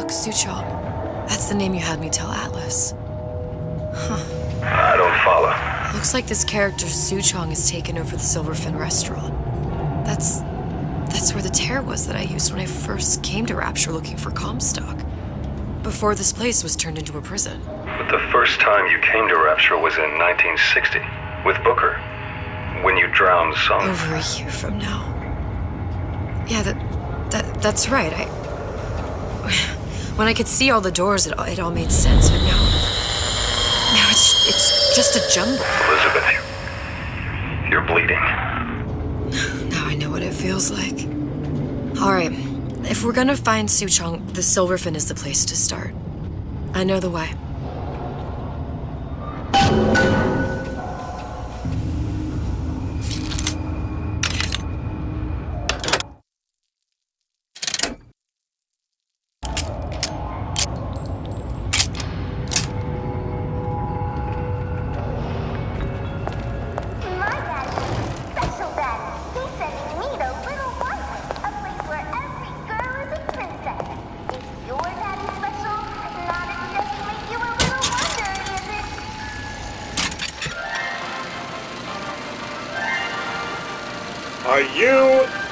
Look, Suchong. That's the name you had me tell Atlas. Huh. I don't follow. Looks like this character Suchong has taken over the Silverfin restaurant. That's where the tear was that I used when I first came to Rapture looking for Comstock. Before this place was turned into a prison. But the first time you came to Rapture was in 1960, with Booker. When you drowned some... Over a year from now. Yeah, that's right. When I could see all the doors, it all made sense, but now it's just a jumble. Elizabeth, you're bleeding. Now I know what it feels like. Alright, if we're gonna find Suchong, the Silverfin is the place to start. I know the way. Are you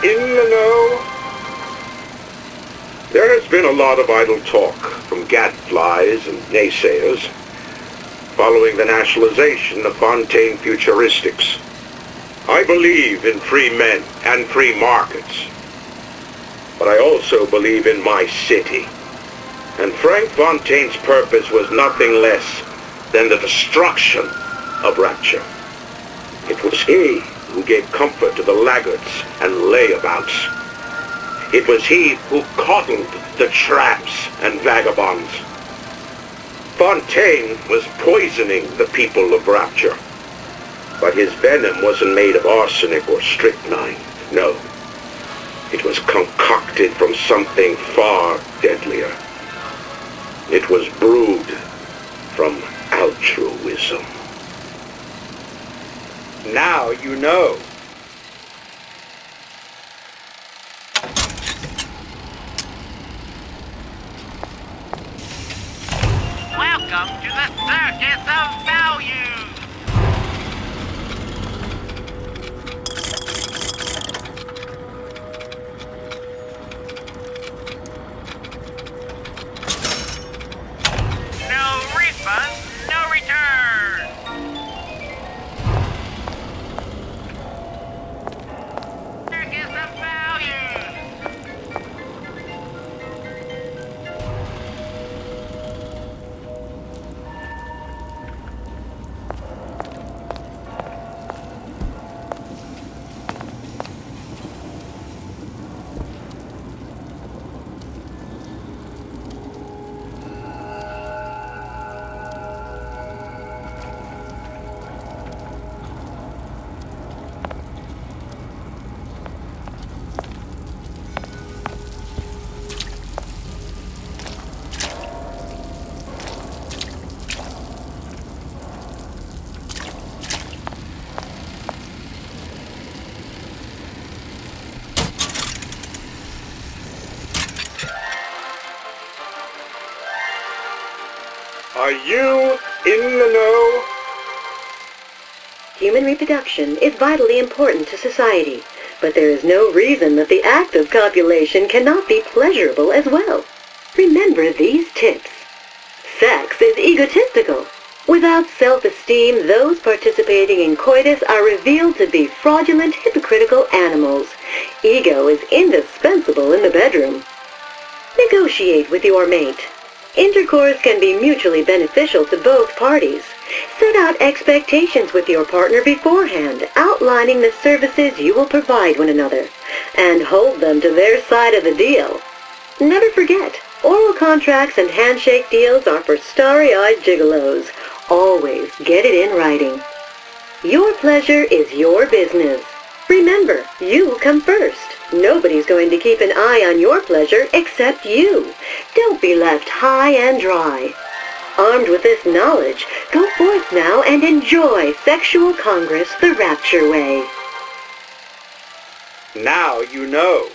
in the know? There has been a lot of idle talk from gadflies and naysayers following the nationalization of Fontaine Futuristics. I believe in free men and free markets, but I also believe in my city. And Frank Fontaine's purpose was nothing less than the destruction of Rapture. It was he who gave comfort to the laggards and layabouts. It was he who coddled the tramps and vagabonds. Fontaine was poisoning the people of Rapture, but his venom wasn't made of arsenic or strychnine. No, it was concocted from something far deadlier. It was brewed from altruism. Now you know. Welcome to the Circus of Value! No refunds, no return! Circus of Value! Are you in the know? Human reproduction is vitally important to society, but there is no reason that the act of copulation cannot be pleasurable as well. Remember these tips. Sex is egotistical. Without self-esteem, those participating in coitus are revealed to be fraudulent, hypocritical animals. Ego is indispensable in the bedroom. Negotiate with your mate. Intercourse can be mutually beneficial to both parties. Set out expectations with your partner beforehand, outlining the services you will provide one another, and hold them to their side of the deal. Never forget, oral contracts and handshake deals are for starry-eyed gigolos. Always get it in writing. Your pleasure is your business. Remember, you come first. Nobody's going to keep an eye on your pleasure except you. Don't be left high and dry. Armed with this knowledge, go forth now and enjoy Sexual Congress the Rapture way. Now you know.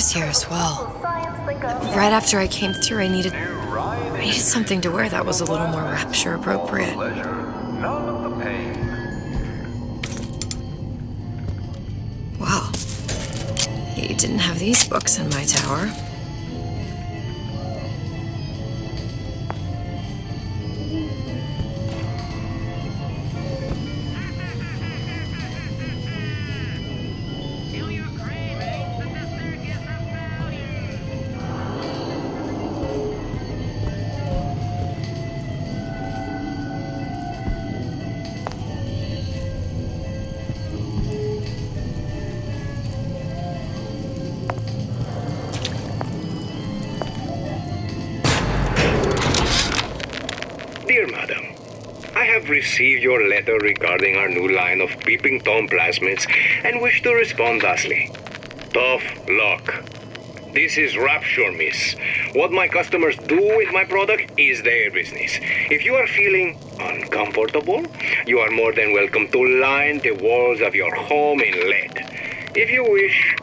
was here as well. Right after I came through, I needed something to wear that was a little more Rapture appropriate. Wow. You didn't have these books in my tower. Dear Madam, I have received your letter regarding our new line of Peeping Tom plasmids and wish to respond thusly. Tough luck. This is Rapture, miss. What my customers do with my product is their business. If you are feeling uncomfortable, you are more than welcome to line the walls of your home in lead. If you wish,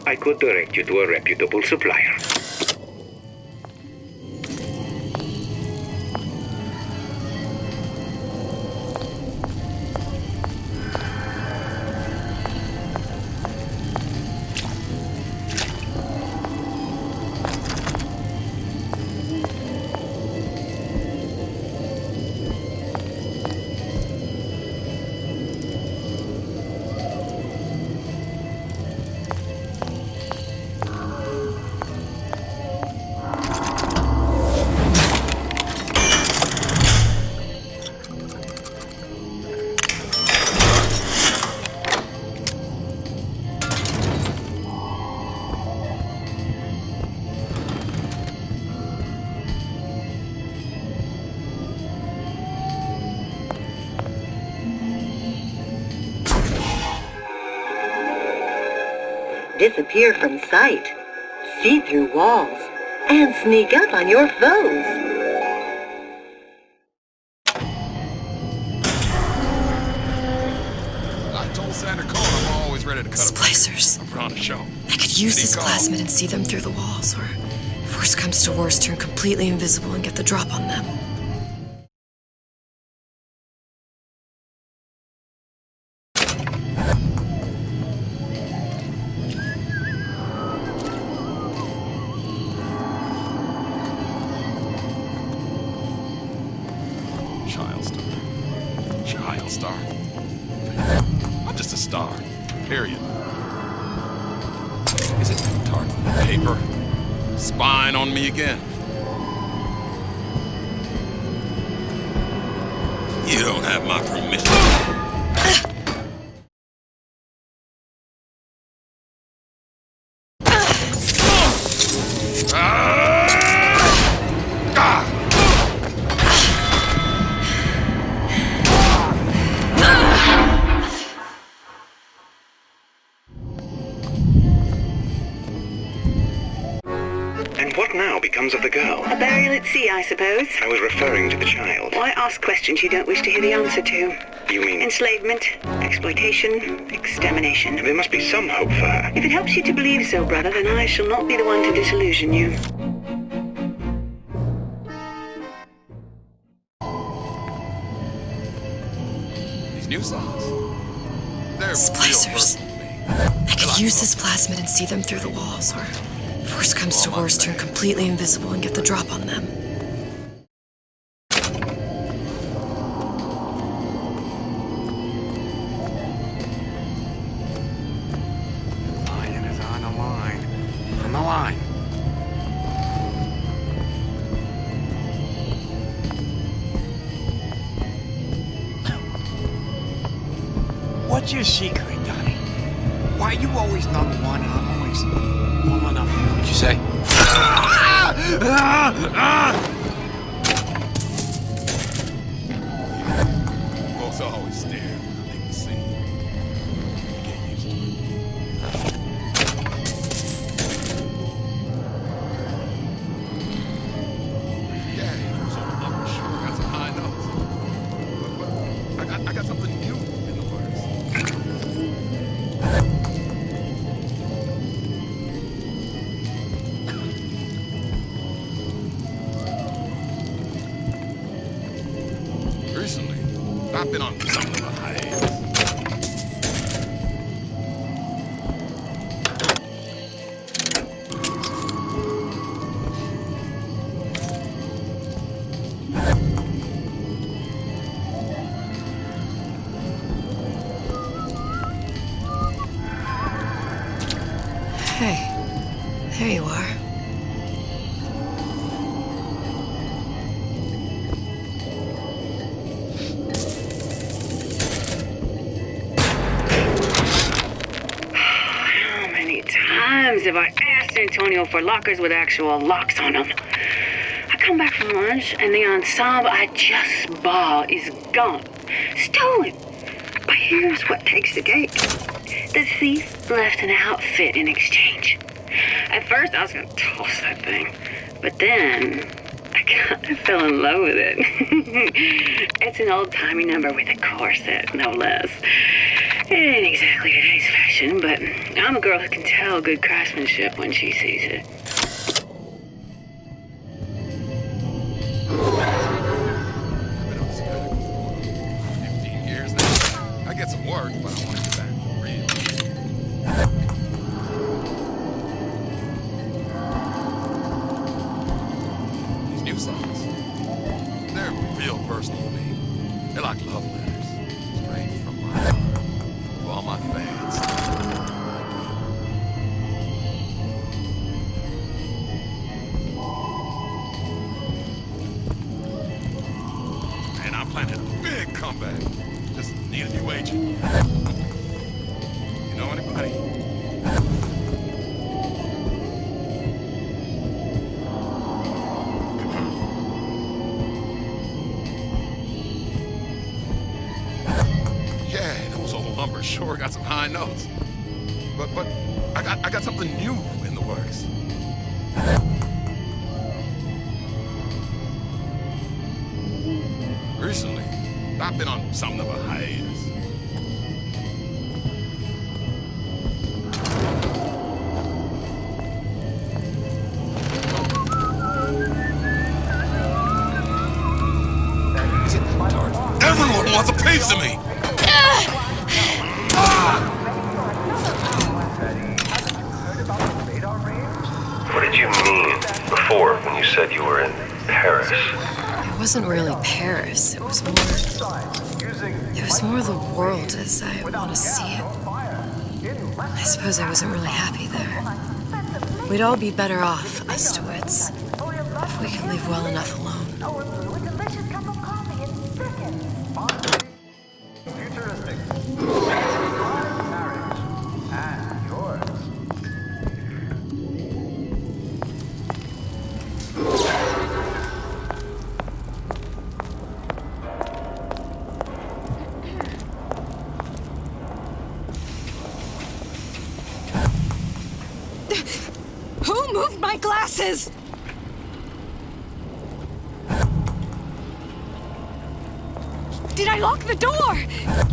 I could direct you to a reputable supplier. Disappear from sight, see through walls, and sneak up on your foes. I told Santa Claus I'm always ready to cut Splicers. I'm on a show. I could use this plasmid and see them through the walls, or if worst comes to worst, turn completely invisible and get the drop on them. Child star. I'm just a star. Period. Is it tart paper? Spying on me again? You don't have my permission. And what now becomes of the girl? A burial at sea, I suppose. I was referring to the child. Why ask questions you don't wish to hear the answer to? You mean... Enslavement, exploitation, extermination. There must be some hope for her. If it helps you to believe so, brother, then I shall not be the one to disillusion you. These new songs. They're Splicers. real personal to me. I could use this plasmid and see them through the walls, or if worst comes to worst, turn completely invisible and get the drop on them. Lion is on the line. On the line. What's your secret, Donnie? Why you always number one and I'm always one up? What'd you say? Folks always stare when they can see. You get used to it. Yeah, so I'm sure I got some high notes. But I got something new in the works. Recently, I've been on something of a hiatus. Hey, there you are. How many times have I asked Antonio for lockers with actual locks on them? I come back from lunch and the ensemble I just bought is gone. Stolen. But here's what takes the cake. The thief left an outfit in exchange. At first, I was going to toss that thing. But then, I kind of fell in love with it. It's an old-timey number with a corset, no less. It ain't exactly today's fashion, but I'm a girl who can tell good craftsmanship when she sees it. I've been on this guy for 15 years now. I get some work, but I want to get back for real. These new songs, they're real personal to me. They're like love letters, straight from my heart. To all my fans. Man, I'm planning a big comeback. Just need a new agent. You know anybody? Yeah, those old lumber sure got some high notes. But I got something new in the works. Recently, I've been on something of a hiatus. Everyone wants a piece of me! What did you mean before when you said you were in Paris? It wasn't really Paris. It was more the world as I want to see it. I suppose I wasn't really happy there. We'd all be better off, us Stewards, if we could leave well enough alone. Who moved my glasses? Did I lock the door?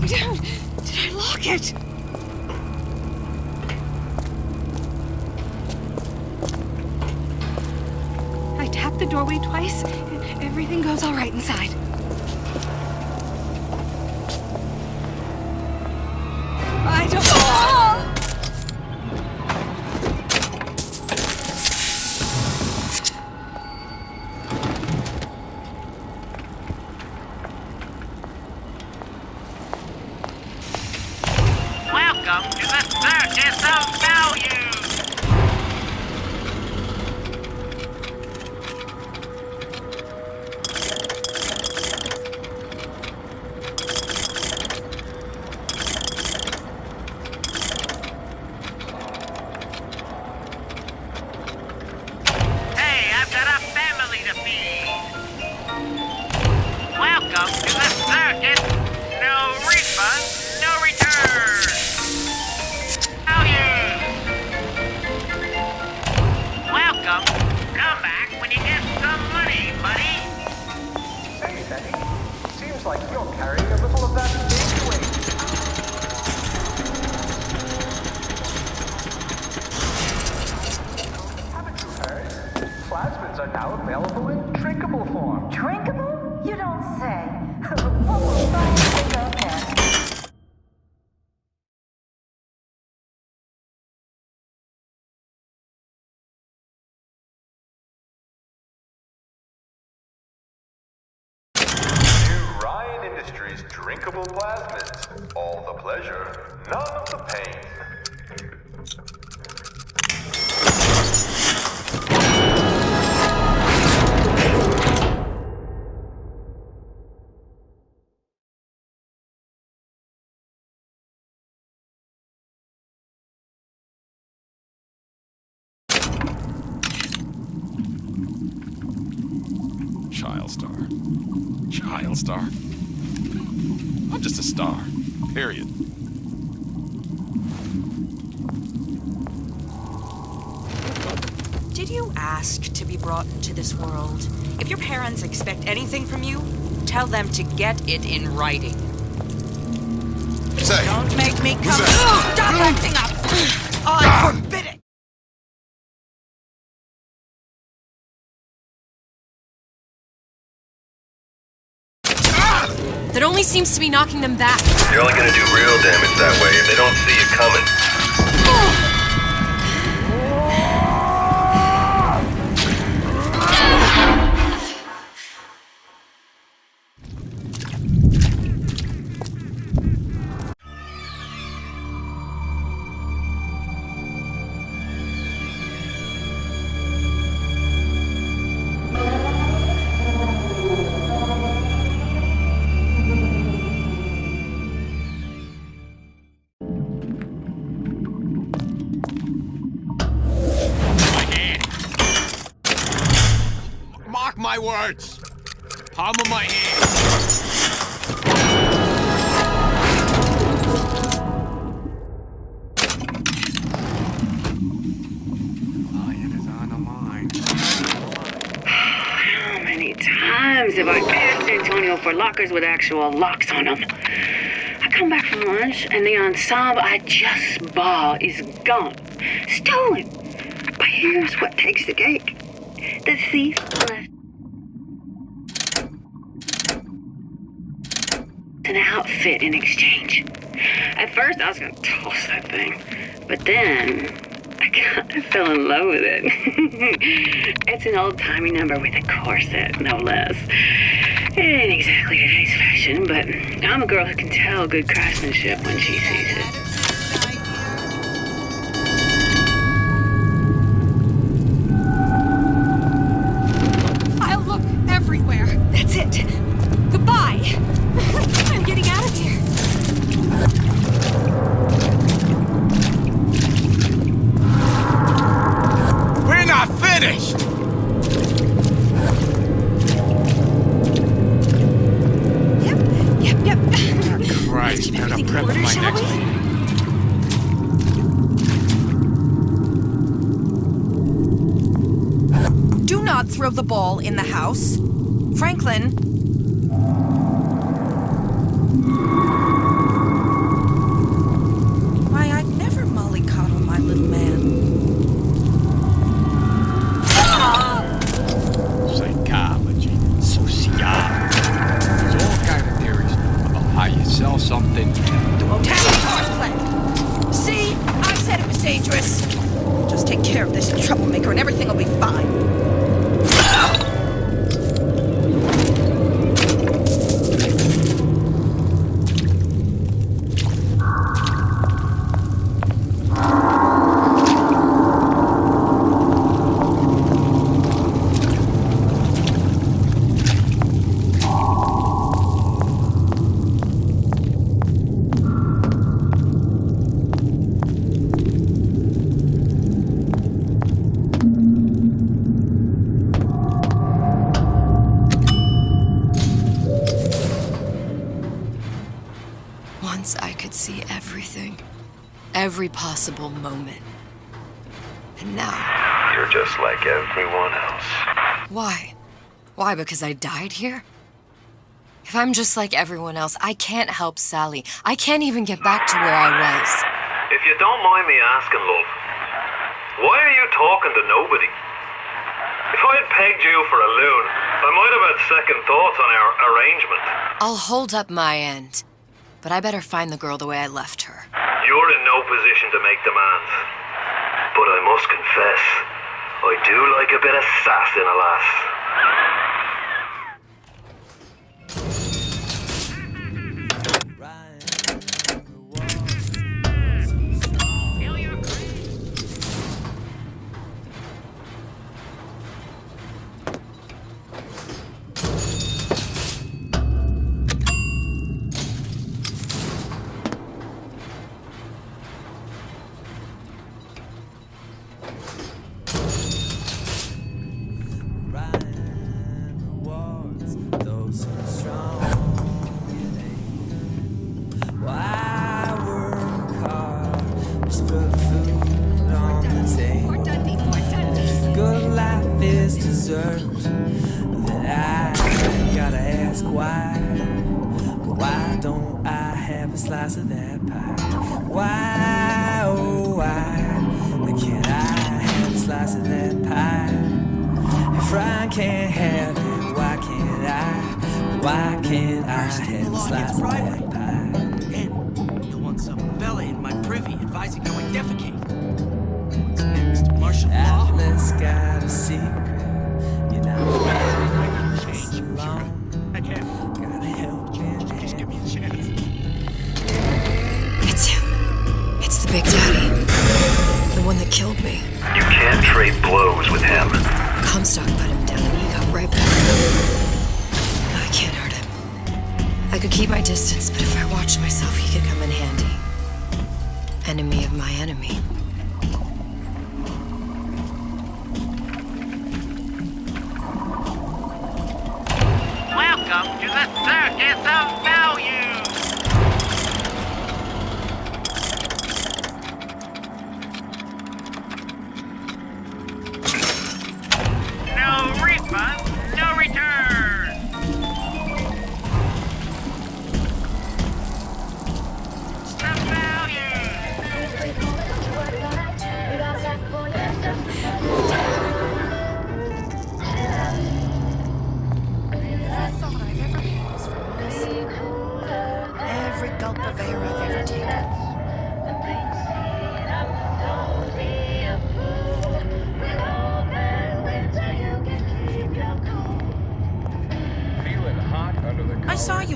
Did I lock it? I tapped the doorway twice, and everything goes all right inside. I don't... Oh! Welcome to the Circus of Value! Hey, I've got a family to feed! Welcome to the circus! No refund, no return! Welcome. Come back when you get some money, buddy. Hey, Betty. Seems like you're carrying a little of that stage weight. Haven't you heard? Plasmids are now available in drinkable form. Drinkable? You don't say. What will science take our cat? New Ryan Industries drinkable plasmids. All the pleasure, none of the pain. Child star. I'm just a star. Period. Did you ask to be brought into this world? If your parents expect anything from you, tell them to get it in writing. Say. Don't make me come. Stop acting up! I forbid it! That only seems to be knocking them back. You're only gonna do real damage that way if they don't see you coming. My words. Palm of my hand. Lion is on the line. How many times have I asked Antonio for lockers with actual locks on them? I come back from lunch and the ensemble I just bought is gone. Stolen. But here's what takes the cake. The thief left an outfit in exchange. At first, I was gonna toss that thing, but then I kind of fell in love with it. It's an old-timey number with a corset, no less. It ain't exactly today's fashion, but I'm a girl who can tell good craftsmanship when she sees it. I'll look everywhere. That's it. Goodbye. I'm getting out of here. We're not finished! Yep. Oh, Christ, I'm gonna prep for my next meeting. Do not throw the ball in the house. Franklin. Why, I'd never mollycoddle my little man. Psychology, sociology. There's all kinds of theories about how you sell something. See? I said it was dangerous. Just take care of this troublemaker and everything will be fine. Once I could see everything. Every possible moment. And now... You're just like everyone else. Why? Why, because I died here? If I'm just like everyone else, I can't help Sally. I can't even get back to where I was. If you don't mind me asking, love, why are you talking to nobody? If I had pegged you for a loon, I might have had second thoughts on our arrangement. I'll hold up my end, but I better find the girl the way I left her. You're in no position to make demands. But I must confess, I do like a bit of sass in a lass.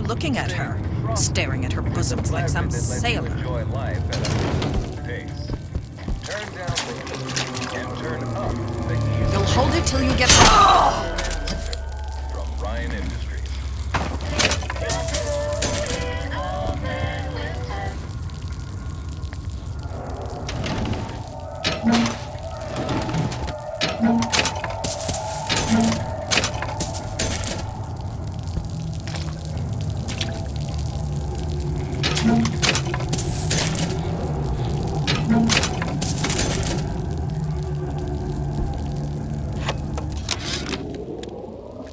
Looking at her, staring at her bosoms like some sailor. Enjoy life at a pace. Turn down the and turn up the heat. You'll hold it till you get From Ryan Industries.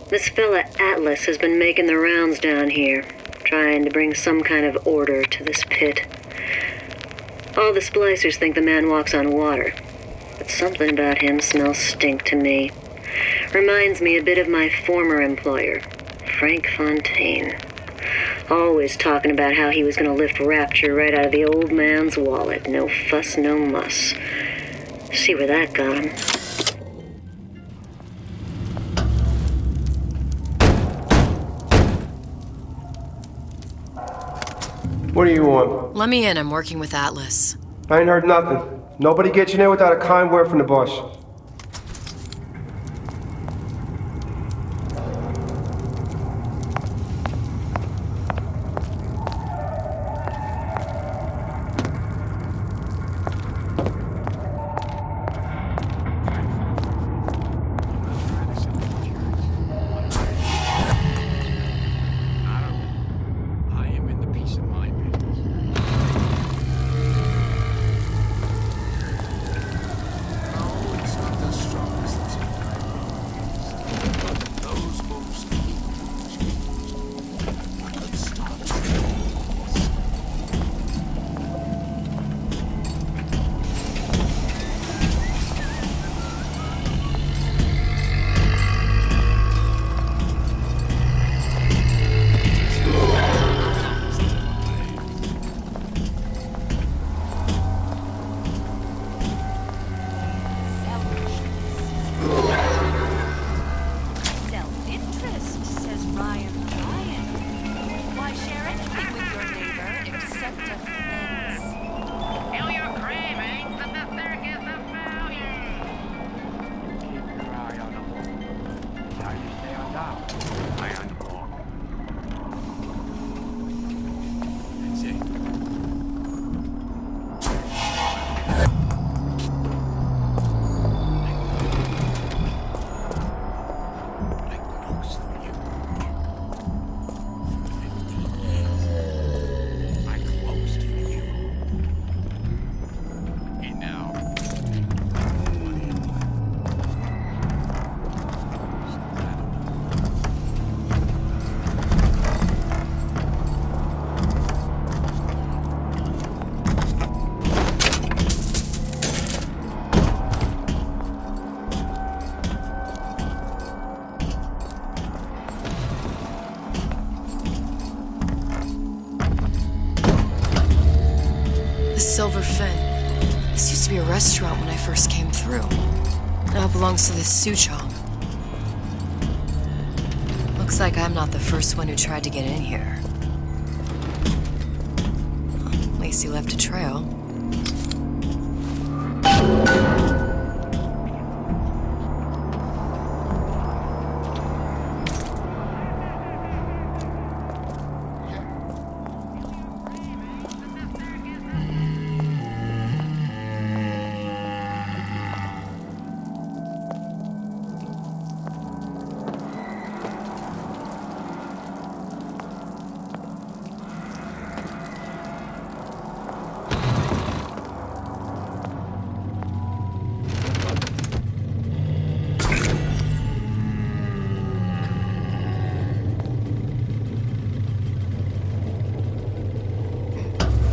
This fella Atlas has been making the rounds down here, trying to bring some kind of order to this pit. All the splicers think the man walks on water, but something about him smells stink to me. Reminds me a bit of my former employer, Frank Fontaine. Always talking about how he was going to lift Rapture right out of the old man's wallet. No fuss, no muss. See where that got him. What do you want? Let me in. I'm working with Atlas. I ain't heard nothing. Nobody gets in there without a kind word from the boss. get defense. Kill your cravings at the circus of value. Keep your eye on the wall. Now you stay on top. Eye on the wall. That's it. Silver Fin. This used to be a restaurant when I first came through. Now it belongs to this Suchong. Looks like I'm not the first one who tried to get in here. Well, at least he left a trail.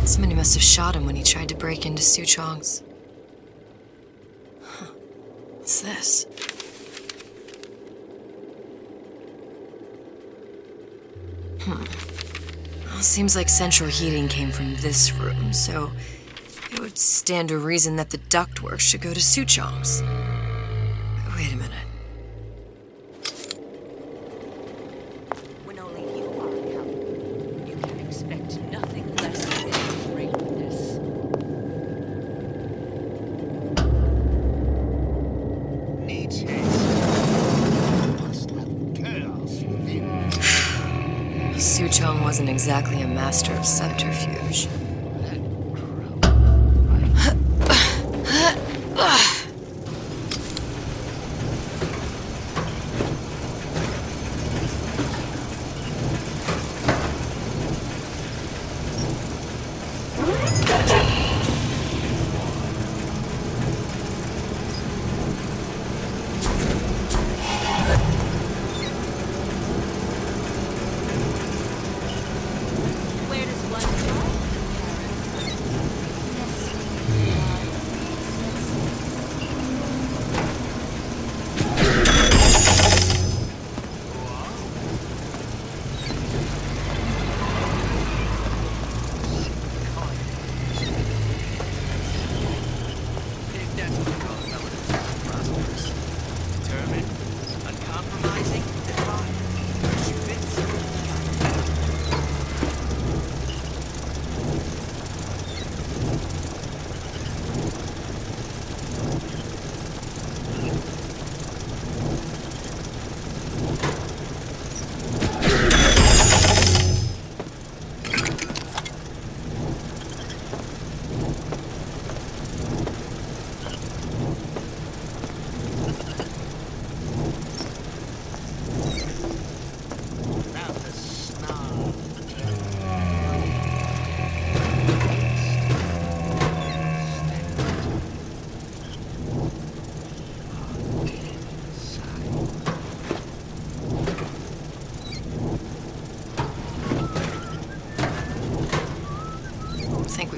Somebody must have shot him when he tried to break into Suchong's. Huh. What's this? Well, seems like central heating came from this room, so it would stand to reason that the ductwork should go to Suchong's. Wait a minute. When only you are accountable, you can expect nothing less than greatness. Suchong wasn't exactly a master of subterfuge.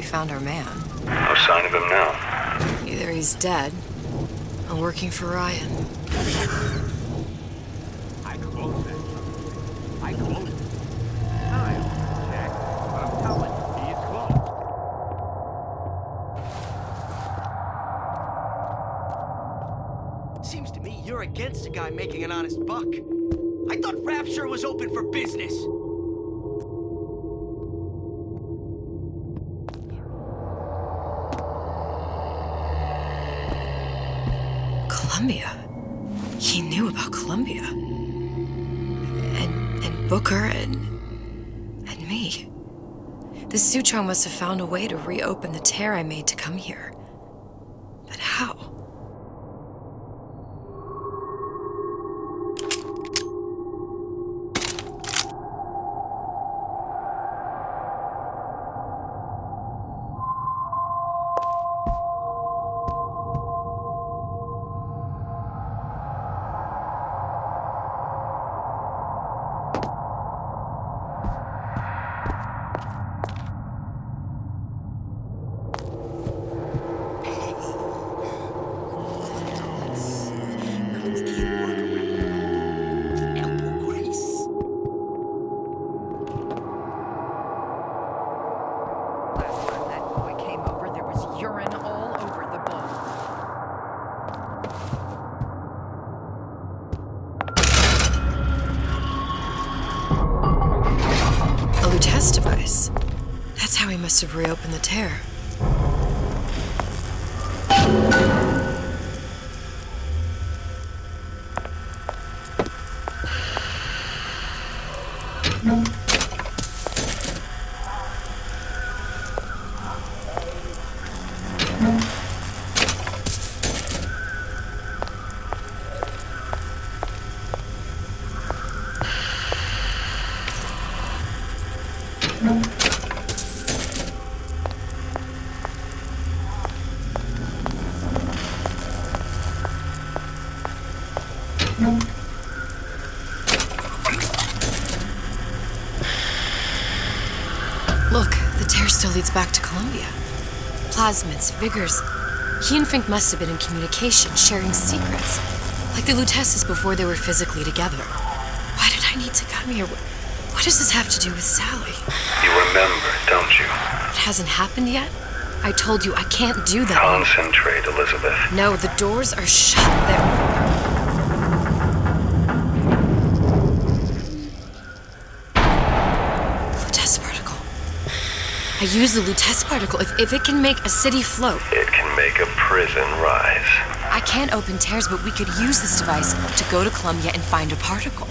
Found our man. No sign of him now. Either he's dead or working for Ryan. I close it. I close it. I'll check, but I'm telling you, he is closed. Seems to me you're against a guy making an honest buck. I thought Rapture was open for business. Columbia. He knew about Columbia. And Booker and me. This Suchong must have found a way to reopen the tear I made to come here. But how? Test device. That's how he must have reopened the tear. Look, the tear still leads back to Columbia. Plasmids, Vigors. He and Fink must have been in communication, sharing secrets. Like the Lutesses before they were physically together. Why did I need to come here? What does this have to do with Sally? You remember, don't you? It hasn't happened yet? I told you I can't do that. Concentrate, Elizabeth. No, the doors are shut. They're... I use the Lutece particle. If it can make a city float... It can make a prison rise. I can't open tears, but we could use this device to go to Columbia and find a particle.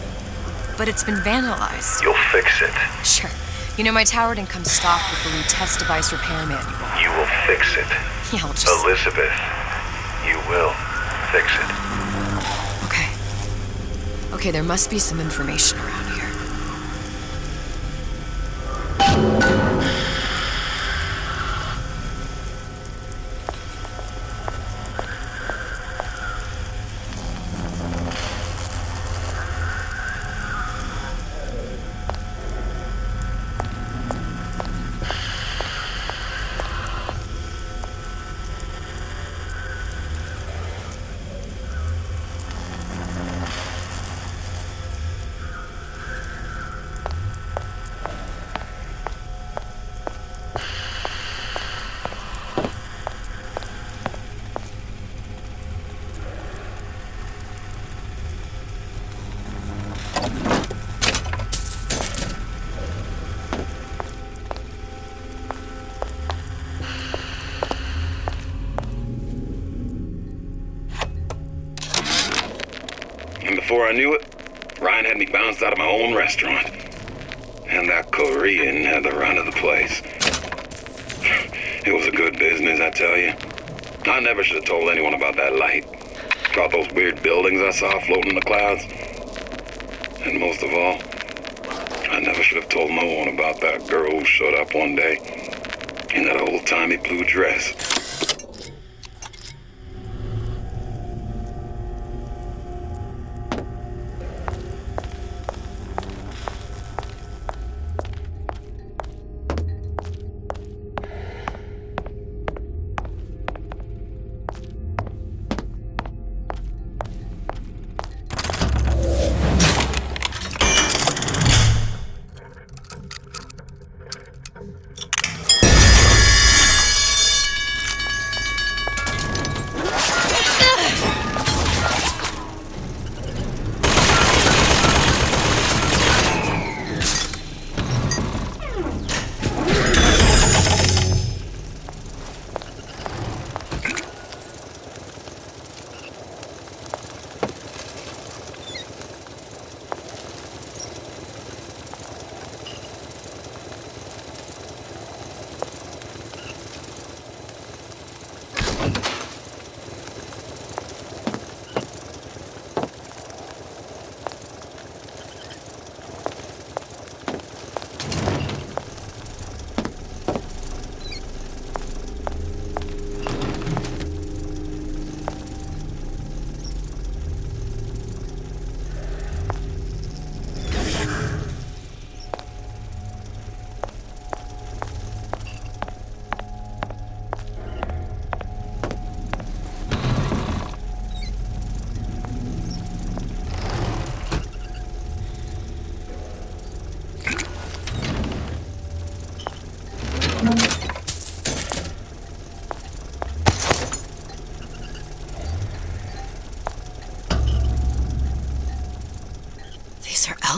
But it's been vandalized. You'll fix it. Sure. You know, my tower didn't come stocked with the Lutece device repair manual. You will fix it. Yeah, I'll just... Elizabeth, you will fix it. Okay. Okay, there must be some information around here. And before I knew it, Ryan had me bounced out of my own restaurant. And that Korean had the run of the place. It was a good business, I tell you. I never should have told anyone about that light. About those weird buildings I saw floating in the clouds. And most of all, I never should have told no one about that girl who showed up one day in that old-timey blue dress.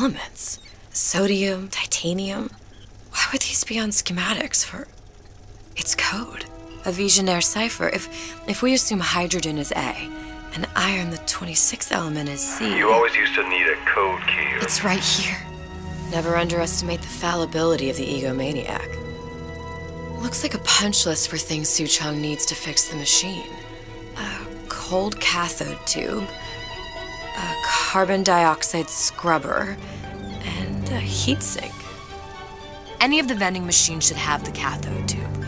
elements. Sodium, titanium. Why would these be on schematics for... It's code. A Visionaire cipher. If we assume hydrogen is A, and iron, the 26th element, is C... You always used to need a code key. It's right here. Never underestimate the fallibility of the egomaniac. Looks like a punch list for things Suchong needs to fix the machine. A cold cathode tube, a carbon dioxide scrubber, and a heatsink. Any of the vending machines should have the cathode tube.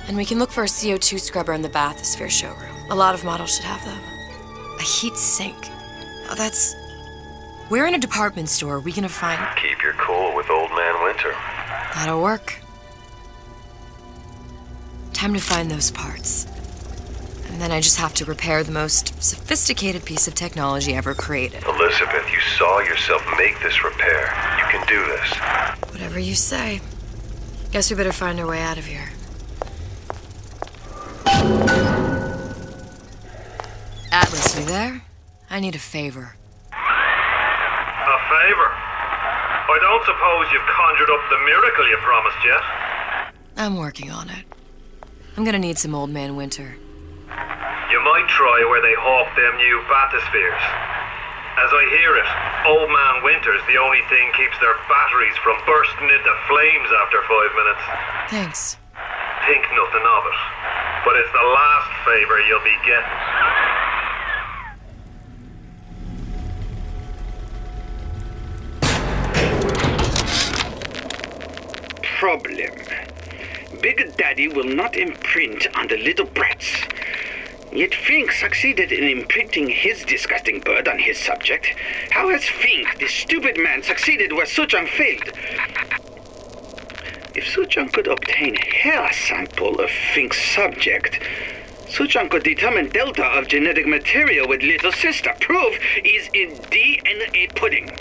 And we can look for a CO2 scrubber in the bathysphere showroom. A lot of models should have them. A heatsink. Oh, that's... Where in a department store are we gonna find... Keep your cool with Old Man Winter. That'll work. Time to find those parts. And then I just have to repair the most sophisticated piece of technology ever created. Elizabeth, you saw yourself make this repair. You can do this. Whatever you say. Guess we better find our way out of here. Atlas, you there? I need a favor. A favor? I don't suppose you've conjured up the miracle you promised yet? I'm working on it. I'm gonna need some Old Man Winter. You might try where they hawk them new bathyspheres. As I hear it, Old Man Winter's the only thing keeps their batteries from bursting into flames after 5 minutes. Thanks. Think nothing of it. But it's the last favor you'll be getting. Problem. Big Daddy will not imprint on the little brats. Yet Fink succeeded in imprinting his disgusting bird on his subject. How has Fink, this stupid man, succeeded where Suchong failed? If Suchong could obtain a hair sample of Fink's subject, Suchong could determine delta of genetic material with little sister. Proof is in DNA pudding.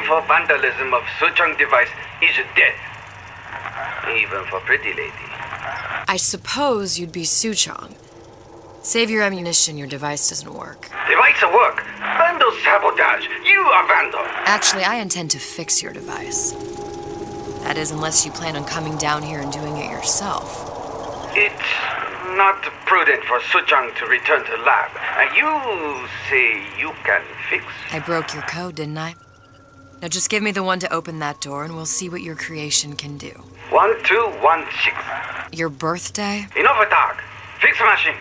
For vandalism of Suchong device is death. Even for pretty lady. I suppose you'd be Suchong. Save your ammunition, your device doesn't work. Device work. Vandal sabotage. You are vandal. Actually, I intend to fix your device. That is, unless you plan on coming down here and doing it yourself. It's not prudent for Suchong to return to lab. And you say you can fix? I broke your code, didn't I? Now just give me the one to open that door and we'll see what your creation can do. 1216. Your birthday? Enough talk. Fix the machine.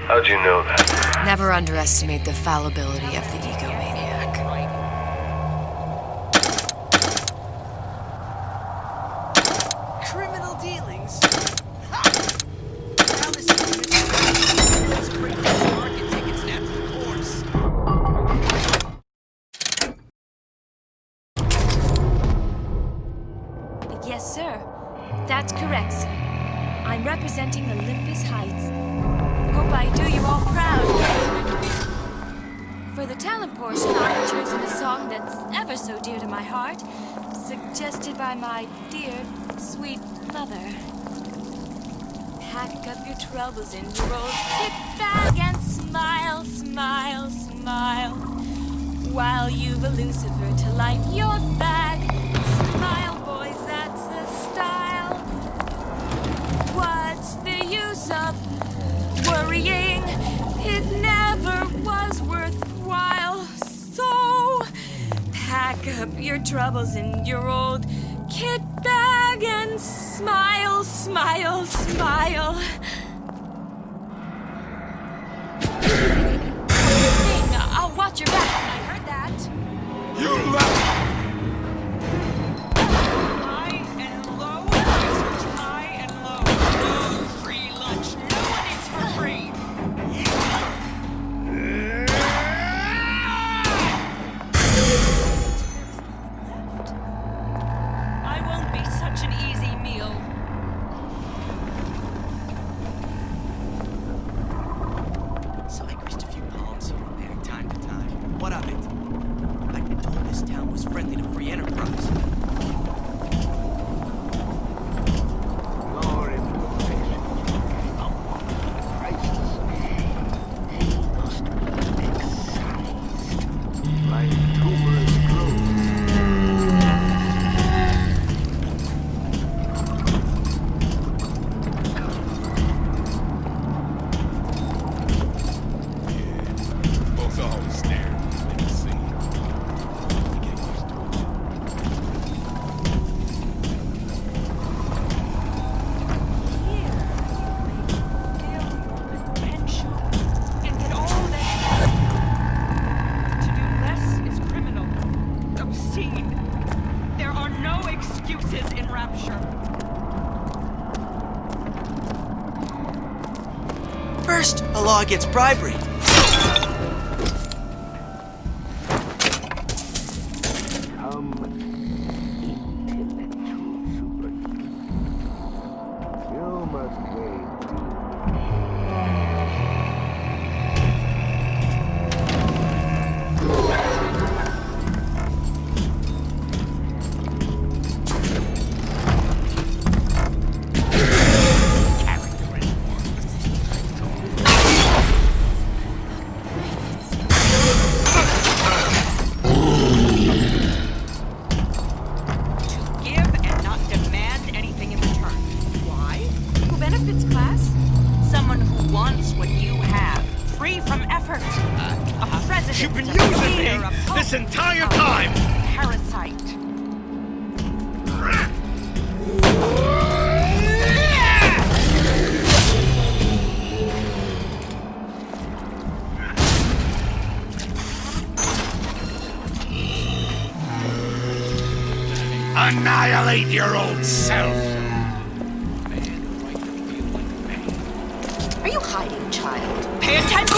How'd you know that? Never underestimate the fallibility of the egomaniac. Criminal dealings? Now this is market tickets now, of course. Yes, sir. That's correct, sir. I'm representing Olympus Heights. Hope I do you all proud. For the talent portion, I've chosen a song that's ever so dear to my heart, suggested by my dear, sweet mother. Pack up your troubles in your old kit bag and smile, smile, smile, while you've a Lucifer to light your bag. Smile, boys, that's the style. pack up your troubles in your old kit bag and smile, smile, smile. I'll watch your back. I heard that. You left! High and low, research high and low. No free lunch. No one eats for free. I won't be such an easy meal. So I grist a few palms here and there, time to time. What of it? I'd been told this town was friendly to free enterprise. More information. Crisis. Must be excised. Like tumors grow. Folks always stare in the scene. Get used to it. Potential and get all that. To do less is criminal, obscene. There are no excuses in Rapture. First, a law against bribery. Come intellectual superhuman. You must wade To give and not demand anything in return. Why? Who benefits, class? Someone who wants what you have, free from effort. A president. You've been a using leader, me a pope, this entire a time! Parasite. Annihilate your old self! Are you hiding, child? Pay attention!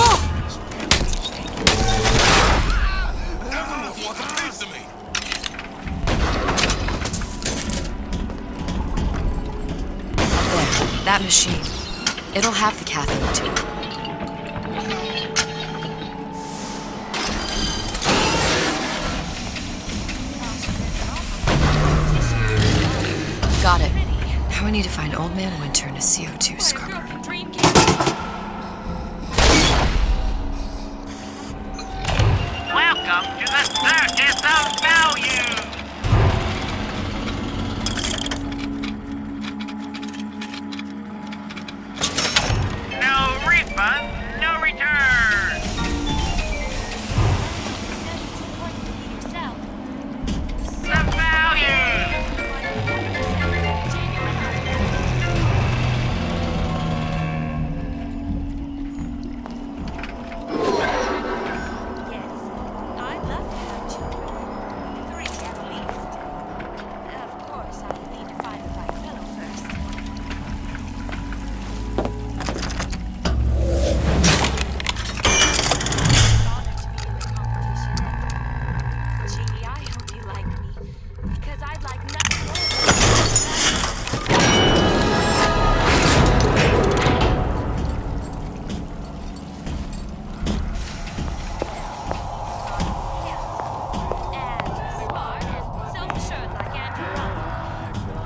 Everyone wants a piece of me. There, that machine. It'll have the cathode tube. Got it. Now I need to find Old Man Winter and a CO2 scrubber. Welcome to the Circus of Value. No refunds, no returns. The value. I'd love to have children. 3 at least. Of course, I need to find the right fellow first. Honored to be in the competition. Gee, I hope you like me. Because I'd like nothing more self-assured like Andrew Ron.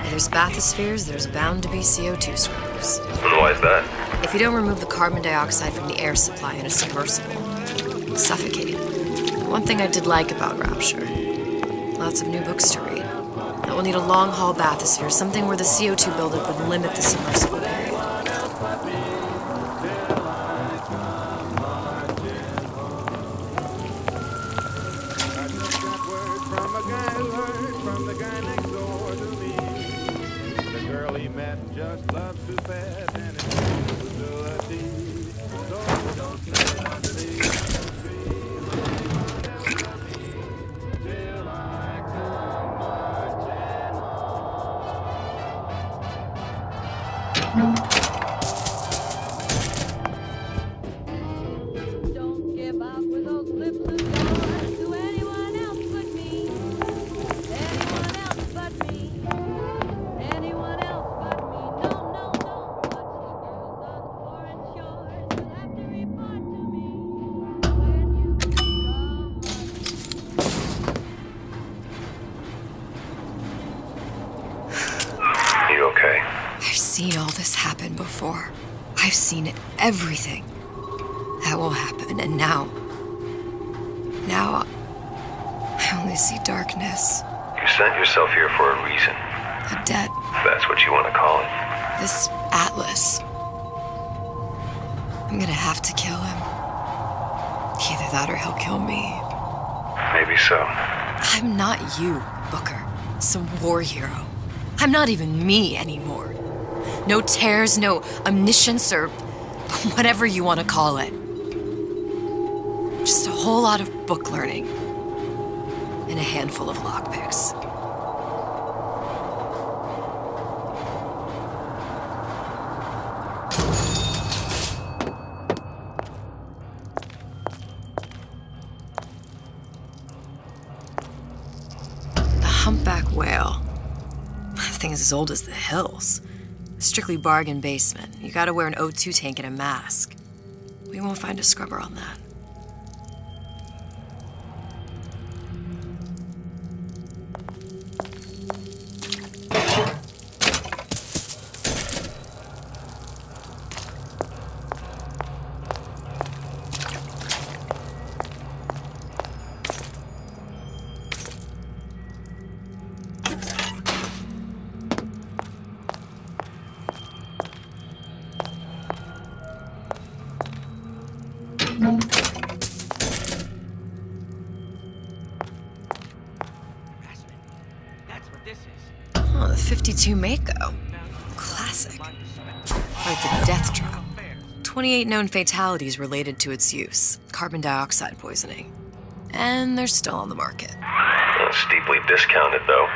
Where there's bathyspheres, there's bound to be CO2 scrubbers. Why is that? If you don't remove the carbon dioxide from the air supply in a submersible, you'll suffocate. One thing I did like about Rapture, lots of new books to read. That will need a long-haul bathysphere, something where the CO2 buildup would limit the submersible period. seen all this happen before. I've seen everything that will happen, and now I only see darkness. You sent yourself here for a reason. A debt. That's what you want to call it. This Atlas. I'm gonna have to kill him. Either that or he'll kill me. Maybe so. I'm not you, Booker. Some war hero. I'm not even me anymore. No tears, no omniscience, or whatever you want to call it. Just a whole lot of book learning. And a handful of lockpicks. The humpback whale. That thing is as old as the hills. Strictly bargain basement. You gotta wear an O2 tank and a mask. We won't find a scrubber on that. That's what this is. Oh, the 52 Mako. Classic. Like the death drop. 28 known fatalities related to its use. Carbon dioxide poisoning. And they're still on the market. Steeply discounted, though.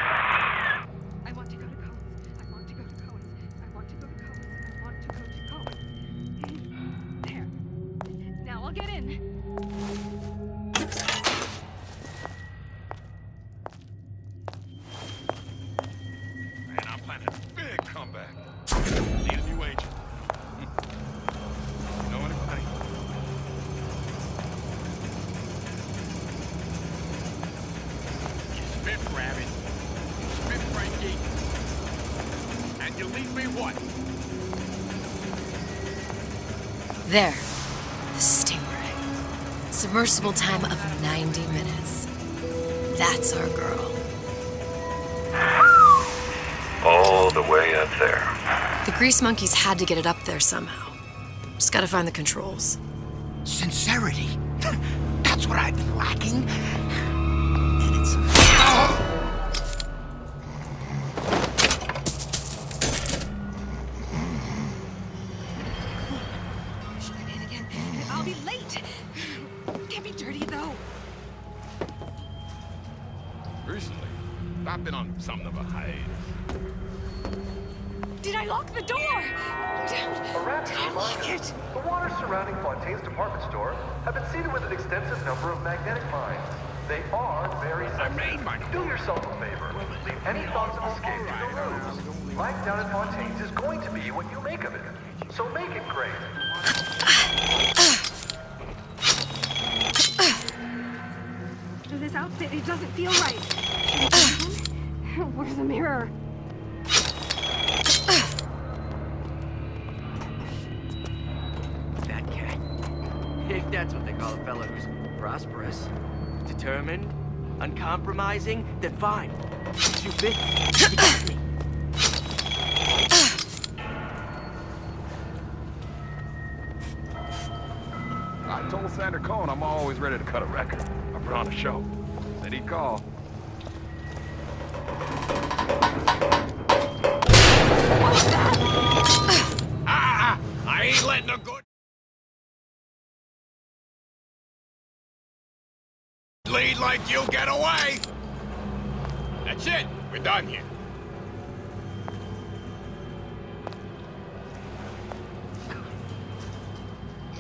I want to go to Cohen's. I want to go to Cohen's. I want to go to Cohen's. I want to go to Cohen's. There. Now I'll get in. Man, I'm planning a big comeback. Need a new agent. Know anybody? You spit rabbit. You spit Frankie. And you leave me what? There. The Stingray. Submersible time of 90 minutes. That's our girl. All the way up there. The Grease Monkeys had to get it up there somehow. Just gotta find the controls. Sincerity. That's what I've been lacking. And it's... I'll be late. Can't be dirty though. Recently, I've been on something of a hiatus. Did I lock the door? A rapid reminder. The waters surrounding Fontaine's department store have been seeded with an extensive number of magnetic mines. They are very sensitive. Do yourself a favor. Leave any thoughts of escape to the rooms. Life down at Fontaine's is going to be what you make of it. So make it great. This outfit, it doesn't feel right. Where's the mirror? That cat. If that's what they call a fella who's prosperous, determined, uncompromising, then fine. You fit. You got me. I told Sander Cohen I'm always ready to cut a record. I put on a show. Said he'd call. I ain't letting a good lead like you get away. That's it. We're done here.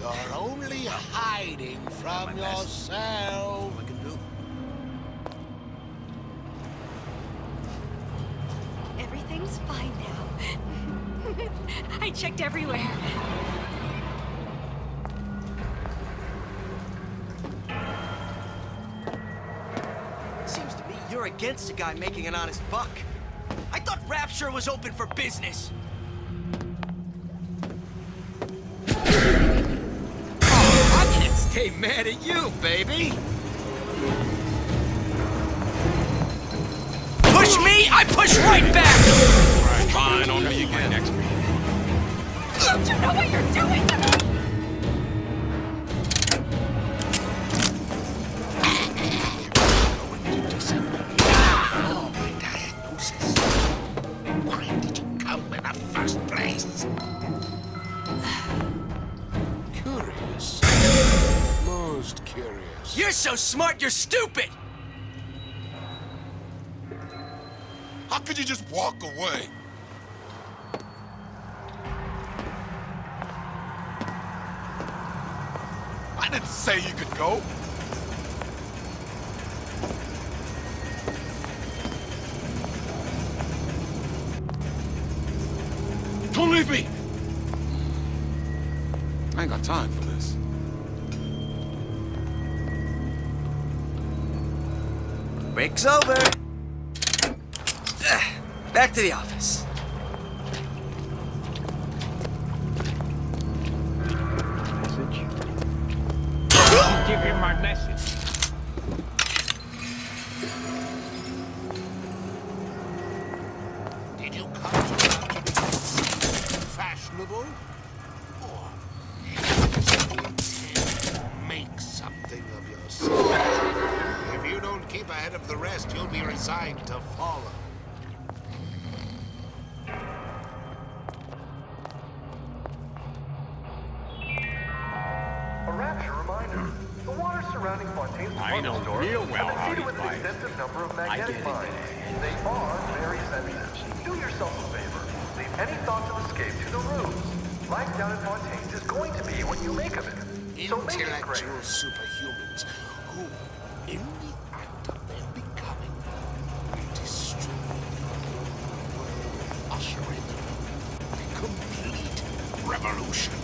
You're only hiding from yourself. Everything's fine now. I checked everywhere. Seems to me you're against a guy making an honest buck. I thought Rapture was open for business. ain't mad at you, baby. Push me, I push right back! Right, fine, on me again. Next week. Don't you know what you're doing to me? Why did you come in the first place? Curious. Most curious. You're so smart, you're stupid! How could you just walk away? I didn't say you could go. Don't leave me! I ain't got time for this. Break's over. Back to the office. Message? Give him my message. Did you come to fashionable? Or make something of yourself? If you don't keep ahead of the rest, you'll be resigned to follow. A Rapture reminder. The water surrounding Fontaine's department store real well has how been seeded he with an fights. extensive number of I get magnetic it. mines. They are very sensitive. Do yourself a favor. Leave any thoughts of escape to the ruse. Life down in Fontaine's is going to be what you make of it. So make it great. Intellectual superhumans who, in the act of their becoming, will destroy the world, ushering a complete revolution.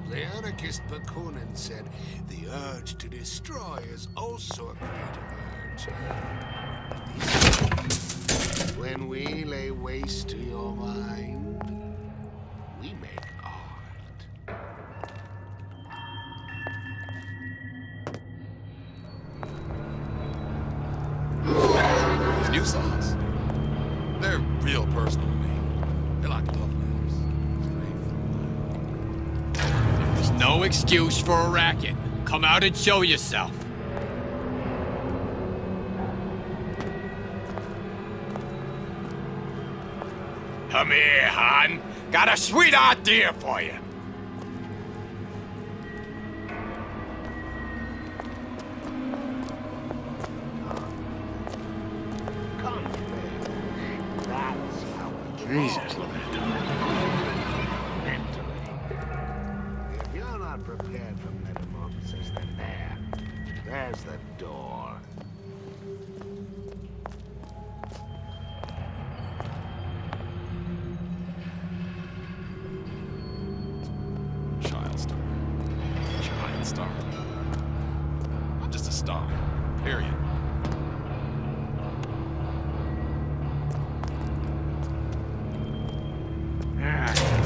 The anarchist Bakunin said the urge to destroy is also a creative urge. When we lay waste to your mind, we make art. These new songs, they're real personal to me. They're like love letters. There's no excuse for a racket. Come out and show yourself. Come here, hon. Got a sweet idea for you. That's how it Jesus. If you're not prepared for metamorphosis, then there's the door. Child star. Giant star. I'm just a star. Period.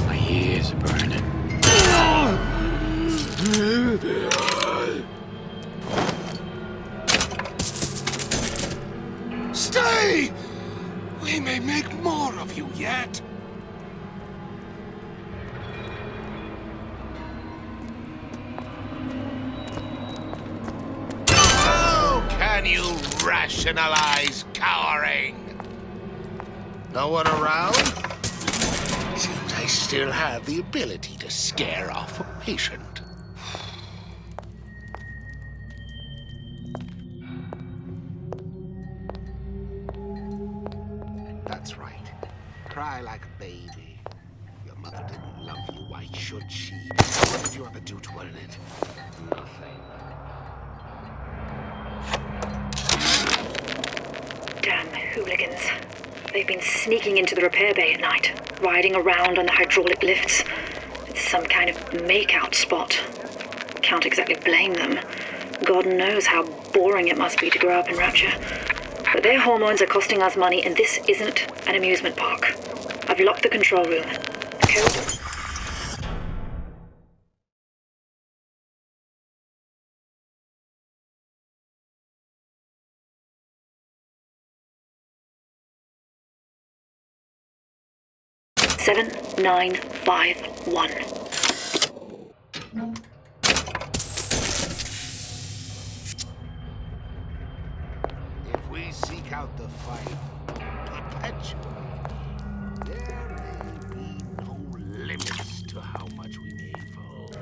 My ears are burning. Stay! We may make more of you yet. How can you rationalize cowering? No one around? Seems I still have the ability to scare off a patient. That's right. Cry like a baby. Your mother didn't love you. Why should she? What did you ever do to earn it? Nothing. Americans. They've been sneaking into the repair bay at night, riding around on the hydraulic lifts. It's some kind of makeout spot. Can't exactly blame them. God knows how boring it must be to grow up in Rapture. But their hormones are costing us money, and this isn't an amusement park. I've locked the control room. Code. Seven, 9, 5, 1. If we seek out the fight perpetually, there may be no limits to how much we may evolve.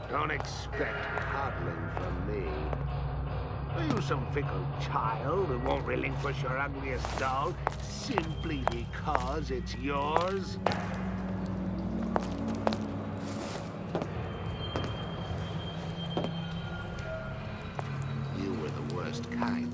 Don't expect coddling from me. Are you some fickle child who won't relinquish your ugliest doll simply because it's yours? You were the worst kind